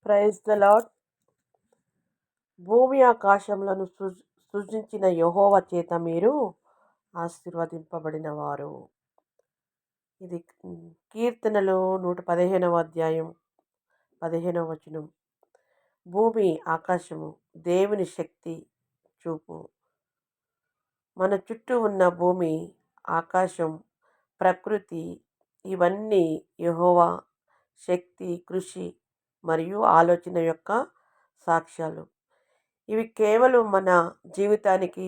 Praise the lord. భూమి ఆకాశములను సృజించిన యెహోవా చేత మీరు ఆశీర్వదింపబడిన వారు. ఇది కీర్తనలు 115వ అధ్యాయం 15వ వచనం. భూమి ఆకాశము దేవుని శక్తి చూపు. మన చుట్టూ ఉన్న భూమి, ఆకాశం, ప్రకృతి ఇవన్నీ యెహోవా శక్తి, కృషి మరియు ఆలోచన యొక్క సాక్ష్యాలు. ఇవి కేవలం మన జీవితానికి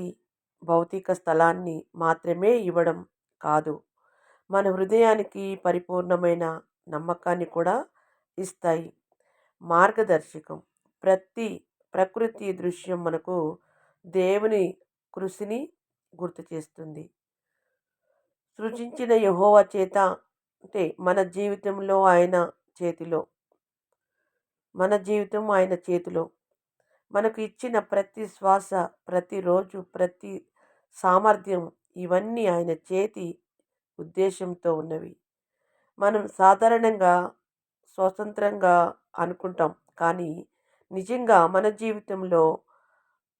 భౌతిక స్థలాన్ని మాత్రమే ఇవ్వడం కాదు, మన హృదయానికి పరిపూర్ణమైన నమ్మకాన్ని కూడా ఇస్తాయి. మార్గదర్శకం. ప్రకృతి దృశ్యం మనకు దేవుని కృషిని గుర్తు చేస్తుంది. సృజించిన యెహోవా చేత అంటే మన జీవితం ఆయన చేతిలో. మనకు ఇచ్చిన ప్రతి శ్వాస, ప్రతిరోజు, ప్రతి సామర్థ్యం ఇవన్నీ ఆయన చేతి ఉద్దేశంతో ఉన్నవి. మనం సాధారణంగా స్వతంత్రంగా అనుకుంటాం, కానీ నిజంగా మన జీవితంలో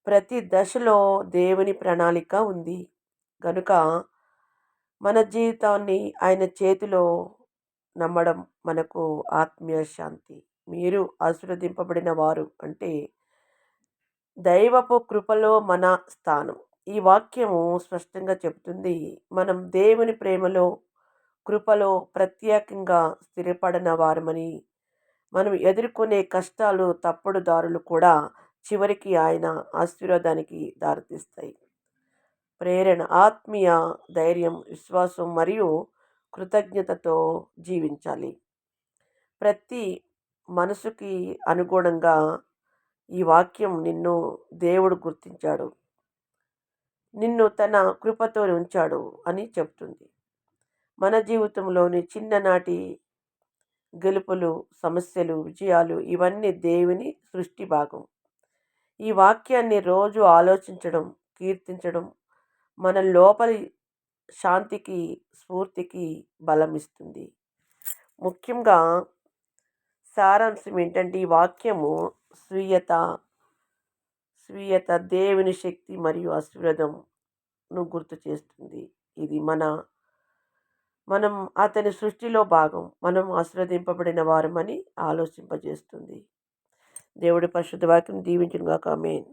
ప్రతి దశలో దేవుని ప్రణాళిక ఉంది. కనుక మన జీవితాన్ని ఆయన చేతిలో నమ్మడం మనకు ఆత్మీయ శాంతి. మీరు ఆశీర్వదింపబడిన వారు అంటే దైవపు కృపలో మన స్థానం. ఈ వాక్యము స్పష్టంగా చెబుతుంది, మనం దేవుని ప్రేమలో, కృపలో ప్రత్యేకంగా స్థిరపడిన వారమని. మనం ఎదుర్కొనే కష్టాలు, తప్పుడు దారులు కూడా చివరికి ఆయన ఆశీర్వాదానికి దారితీస్తాయి. ప్రేరణ. ఆత్మీయ ధైర్యం, విశ్వాసం మరియు కృతజ్ఞతతో జీవించాలి. ప్రతి మనసుకి అనుగుణంగా ఈ వాక్యం నిన్ను దేవుడు గుర్తించాడు, నిన్ను తన కృపతో ఉంచాడు అని చెప్తుంది. మన జీవితంలోని చిన్ననాటి గెలుపులు, సమస్యలు, విజయాలు ఇవన్నీ దేవుని సృష్టి భాగం. ఈ వాక్యాన్ని రోజు ఆలోచించడం, కీర్తించడం మన లోపలి శాంతికి, స్ఫూర్తికి బలమిస్తుంది. ముఖ్యంగా సారాంశం ఏంటంటే ఈ వాక్యము స్వీయత దేవుని శక్తి మరియు ఆశీర్వాదంను గుర్తు చేస్తుంది. ఇది మనం అతని సృష్టిలో భాగం, మనం ఆశీర్వదింపబడిన వారమని ఆలోచింపజేస్తుంది. దేవుడి పరిశుద్ధ వాక్యం దీవించును గాక. ఆమేన్.